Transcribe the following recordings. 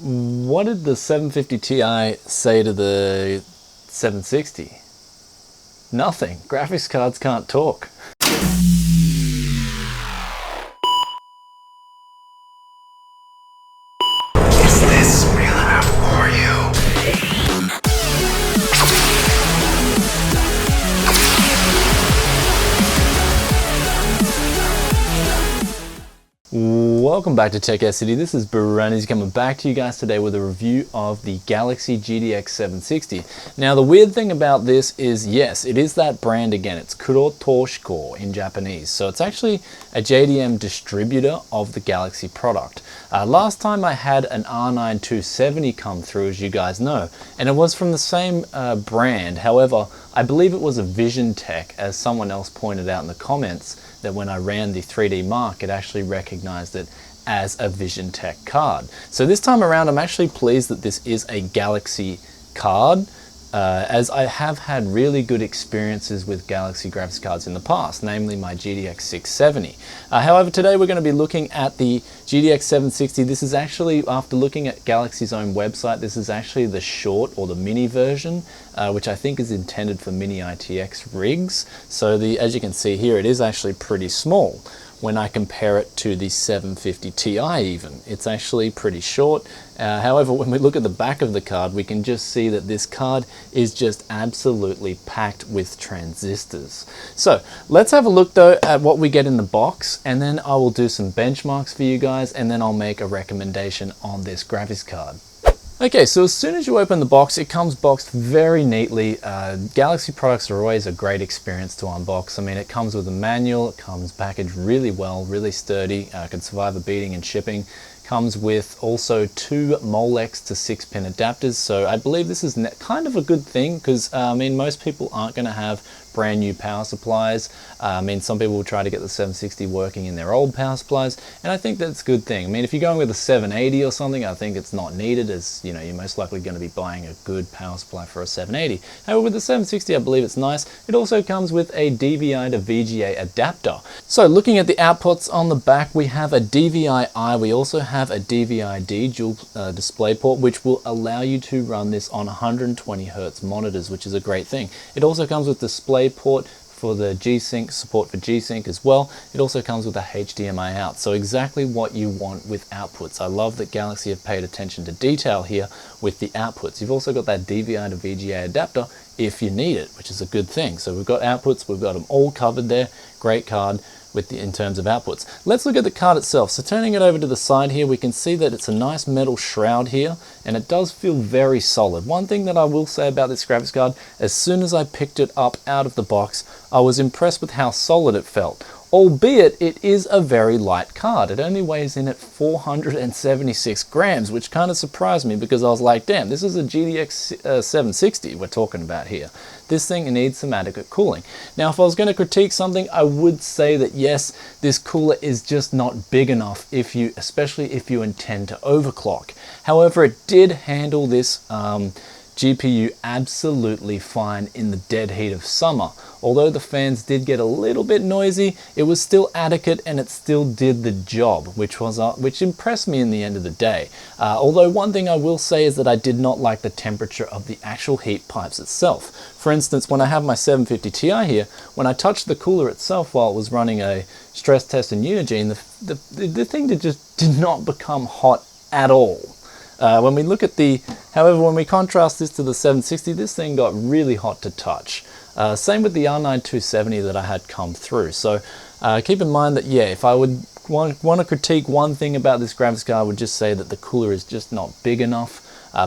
What did the 750 Ti say to the 760? Nothing. Graphics cards can't talk. Is this real enough for you? Welcome back to Tech City. This is Barani's coming back to you guys today with a review of the Galaxy GTX 760. Now the weird thing about this is, yes, it is that brand again. It's Kuroutoushikou in Japanese. So it's actually a JDM distributor of the Galaxy product. Last time I had an R9 270 come through, as you guys know, and it was from the same brand. However, I believe it was a Vision Tech, as someone else pointed out in the comments, that when I ran the 3D Mark, it actually recognized it as a Vision Tech card. So this time around, I'm actually pleased that this is a Galaxy card, as I have had really good experiences with Galaxy graphics cards in the past, namely my GTX 670. However, today we're going to be looking at the GTX 760. This is actually, after looking at Galaxy's own website, this is actually the short or the mini version, which I think is intended for mini ITX rigs. So as you can see here, it is actually pretty small when I compare it to the 750 Ti even. It's actually pretty short. However, when we look at the back of the card, we can just see that this card is just absolutely packed with transistors. So let's have a look though at what we get in the box, and then I will do some benchmarks for you guys, and then I'll make a recommendation on this graphics card. Okay, so as soon as you open the box, it comes boxed very neatly. Galaxy products are always a great experience to unbox. I mean, it comes with a manual, it comes packaged really well, really sturdy, can survive a beating and shipping. Comes with also 2 Molex to 6-pin adapters, so I believe this is kind of a good thing, because I mean, most people aren't going to have brand new power supplies. I mean, some people will try to get the 760 working in their old power supplies, and I think that's a good thing. I mean, if you're going with a 780 or something, I think it's not needed, as you know, you're most likely going to be buying a good power supply for a 780. However, with the 760, I believe it's nice. It also comes with a DVI to VGA adapter. So looking at the outputs on the back, we have a DVI-I, we also have a DVI-D dual display port, which will allow you to run this on 120 Hz monitors, which is a great thing. It also comes with display port for the G-Sync, support for G-Sync as well. It also comes with a HDMI out, so exactly what you want with outputs. I love that Galaxy have paid attention to detail here with the outputs. You've also got that DVI to VGA adapter if you need it, which is a good thing. So we've got outputs, we've got them all covered there. Great card in terms of outputs. Let's look at the card itself. So turning it over to the side here, we can see that it's a nice metal shroud here, and it does feel very solid. One thing that I will say about this graphics card, as soon as I picked it up out of the box, I was impressed with how solid it felt. Albeit it is a very light card. It only weighs in at 476 grams, which kind of surprised me, because I was like, damn, this is a GTX 760 we're talking about here. This thing needs some adequate cooling. Now, if I was going to critique something, I would say that yes, this cooler is just not big enough, especially if you intend to overclock. However, it did handle this GPU absolutely fine in the dead heat of summer. Although the fans did get a little bit noisy, it was still adequate and it still did the job, which impressed me in the end of the day. Although one thing I will say is that I did not like the temperature of the actual heat pipes itself. For instance, when I have my 750 Ti here, when I touched the cooler itself while it was running a stress test in Unigine, the thing just did not become hot at all. When we look at however, when we contrast this to the 760, this thing got really hot to touch. Same with the R9 270 that I had come through. So keep in mind that, yeah, if I would want to critique one thing about this graphics card, I would just say that the cooler is just not big enough.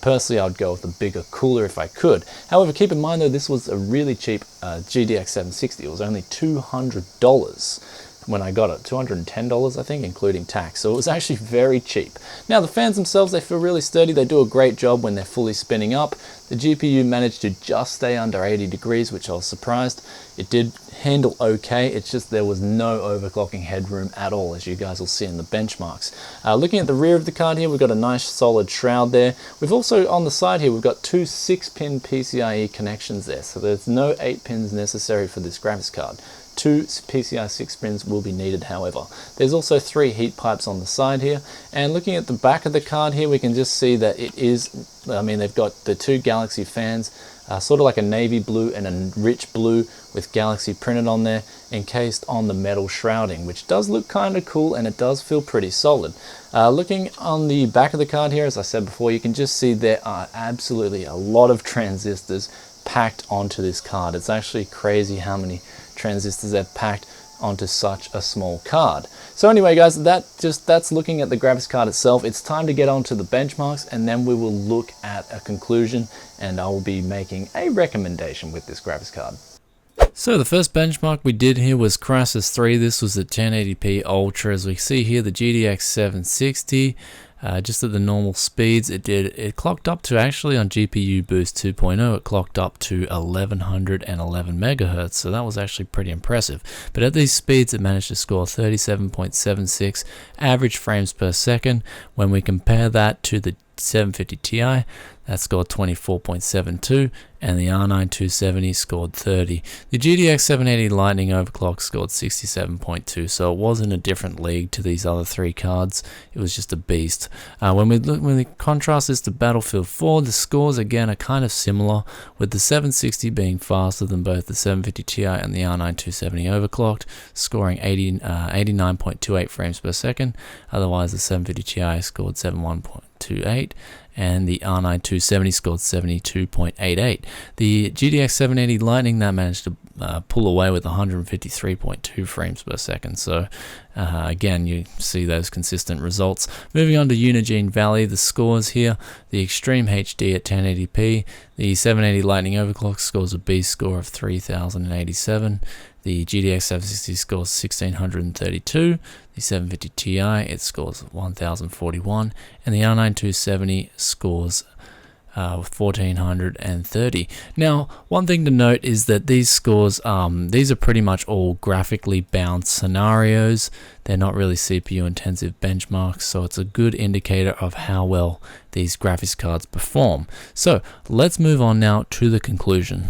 Personally, I would go with a bigger cooler if I could. However, keep in mind though, this was a really cheap GTX 760. It was only $200 when I got it, $210 I think, including tax. So it was actually very cheap. Now the fans themselves, they feel really sturdy. They do a great job when they're fully spinning up. The GPU managed to just stay under 80 degrees, which I was surprised. It did handle okay. It's just there was no overclocking headroom at all, as you guys will see in the benchmarks. Looking at the rear of the card here, we've got a nice solid shroud there. We've also, on the side here, we've got 2 6-pin PCIe connections there. So there's no 8 pins necessary for this graphics card. 2 PCI 6 pins will be needed, however. There's also 3 heat pipes on the side here, and looking at the back of the card here, we can just see that it is, I mean, they've got the 2 Galaxy fans, sort of like a navy blue and a rich blue with Galaxy printed on there, encased on the metal shrouding, which does look kind of cool and it does feel pretty solid. Looking on the back of the card here, as I said before, you can just see there are absolutely a lot of transistors packed onto this card. It's actually crazy how many transistors they've packed onto such a small card. So anyway guys, that's looking at the graphics card itself. It's time to get on to the benchmarks, and then we will look at a conclusion, and I will be making a recommendation with this graphics card. So the first benchmark we did here was Crysis 3. This was the 1080p Ultra. As we see here, the GTX 760. Just at the normal speeds, it clocked up to, actually on GPU Boost 2.0, it clocked up to 1111 megahertz, so that was actually pretty impressive. But at these speeds, it managed to score 37.76 average frames per second. When we compare that to the 750 Ti, that scored 24.72, and the R9 270 scored 30. The GTX 780 Lightning overclock scored 67.2, so it was in a different league to these other 3 cards. It was just a beast. When we contrast this to Battlefield 4, the scores again are kind of similar, with the 760 being faster than both the 750 Ti and the R9 270 overclocked, scoring 89.28 frames per second. Otherwise, the 750 Ti scored 71.28, and the R9 270 scored 72.88. The GTX 780 Lightning, that managed to pull away with 153.2 frames per second. So again, you see those consistent results. Moving on to Unigine Valley, the scores here: the Extreme HD at 1080p, the 780 Lightning overclock scores a B score of 3087. The GTX 760 scores 1632, the 750 Ti, it scores 1041, and the R9 270 scores 1430. Now, one thing to note is that these scores, these are pretty much all graphically bound scenarios. They're not really CPU intensive benchmarks, so it's a good indicator of how well these graphics cards perform. So let's move on now to the conclusion.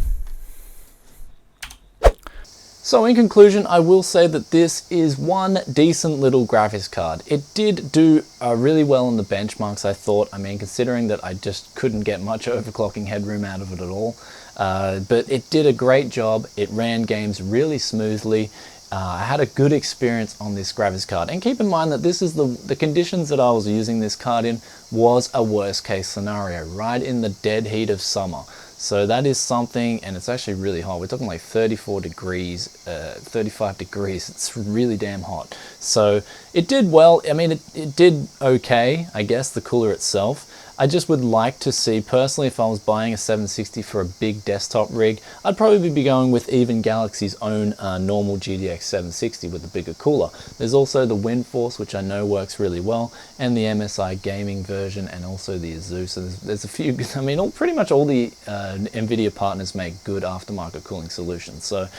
So in conclusion, I will say that this is one decent little graphics card. It did do really well in the benchmarks, I thought. I mean, considering that I just couldn't get much overclocking headroom out of it at all. But it did a great job. It ran games really smoothly. I had a good experience on this graphics card. And keep in mind that this is the conditions that I was using this card in was a worst case scenario, right in the dead heat of summer. So that is something, and it's actually really hot. We're talking like 34 degrees, 35 degrees. It's really damn hot. So it did well. I mean, it did okay, I guess, the cooler itself. I just would like to see, personally, if I was buying a 760 for a big desktop rig, I'd probably be going with even Galaxy's own normal GTX 760 with the bigger cooler. There's also the WindForce, which I know works really well, and the MSI gaming version, and also the Azusa. So there's a few, I mean, pretty much all the NVIDIA partners make good aftermarket cooling solutions. So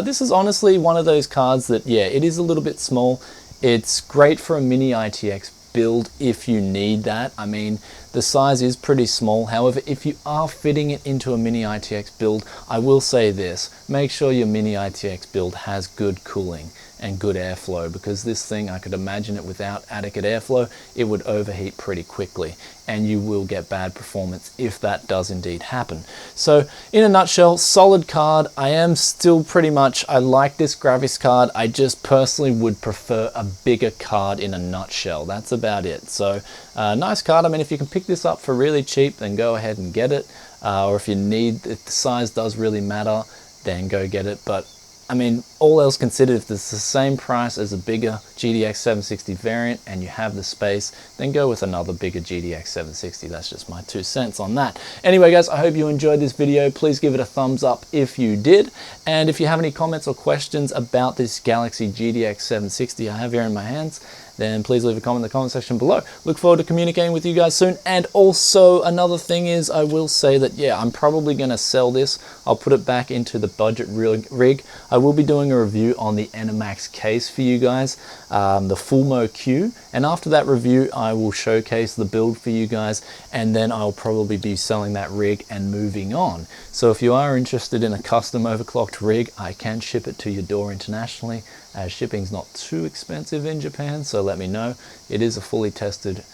this is honestly one of those cards that, yeah, it is a little bit small. It's great for a mini ITX build if you need that. I mean, the size is pretty small. However, if you are fitting it into a mini ITX build, I will say this: make sure your mini ITX build has good cooling and good airflow, because this thing, I could imagine it without adequate airflow, it would overheat pretty quickly, and you will get bad performance if that does indeed happen. So in a nutshell, solid card. I am still pretty much, I like this graphics card. I just personally would prefer a bigger card in a nutshell. That's about it. So nice card. I mean, if you can pick this up for really cheap, then go ahead and get it. Or if you need, if the size does really matter, then go get it. But I mean, all else considered, if it's the same price as a bigger GTX 760 variant and you have the space, then go with another bigger GTX 760. That's just my 2 cents on that. Anyway, guys, I hope you enjoyed this video. Please give it a thumbs up if you did. And if you have any comments or questions about this Galaxy GTX 760 I have here in my hands, then please leave a comment in the comment section below. Look forward to communicating with you guys soon. And also another thing is, I will say that, yeah, I'm probably going to sell this. I'll put it back into the budget rig. I will be doing a review on the Animax case for you guys, the Fulmo Q. And after that review, I will showcase the build for you guys, and then I'll probably be selling that rig and moving on. So if you are interested in a custom overclocked rig, I can ship it to your door internationally, as shipping's not too expensive in Japan, so let me know. It is a fully tested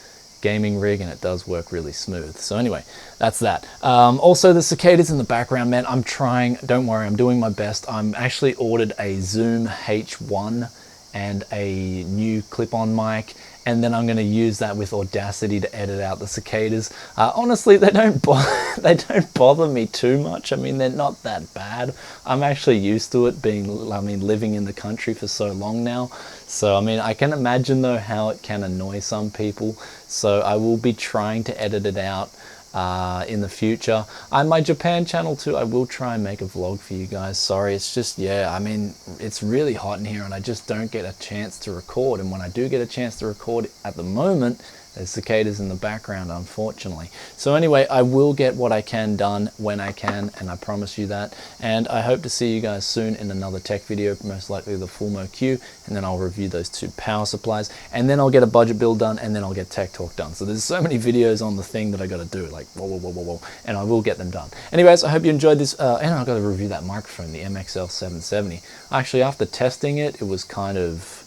gaming rig and it does work really smooth. So anyway, that's that. Also, the cicadas in the background, man, I'm trying, don't worry, I'm doing my best. I'm actually ordered a Zoom H1 and a new clip-on mic, and then I'm going to use that with Audacity to edit out the cicadas. Honestly, they don't bother me too much. I mean, they're not that bad. I'm actually used to it living in the country for so long now. So I mean, I can imagine though how it can annoy some people. So I will be trying to edit it out in the future. On my Japan channel too, I will try and make a vlog for you guys. Sorry, it's just, yeah, I mean, it's really hot in here and I just don't get a chance to record. And when I do get a chance to record at the moment, there's cicadas in the background, unfortunately. So anyway, I will get what I can done when I can, and I promise you that. And I hope to see you guys soon in another tech video, most likely the Fulmo Q, and then I'll review those two power supplies, and then I'll get a budget build done, and then I'll get tech talk done. So there's so many videos on the thing that I got to do, like whoa, and I will get them done. Anyways, I hope you enjoyed this, and I've got to review that microphone, the MXL 770. Actually, after testing it, it was kind of,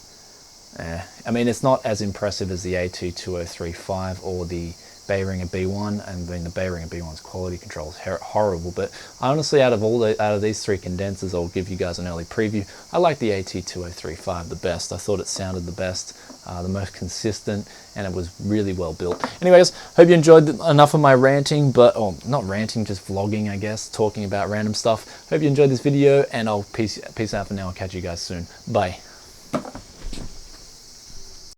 I mean, it's not as impressive as the AT2035 or the Behringer B1. I mean, the Behringer B1's quality control is horrible, but honestly, out of these three condensers, I'll give you guys an early preview. I like the AT2035 the best. I thought it sounded the best, the most consistent, and it was really well built. Anyways, hope you enjoyed enough of my ranting, or not ranting, just vlogging, I guess, talking about random stuff. Hope you enjoyed this video, and I'll peace out for now. I'll catch you guys soon. Bye.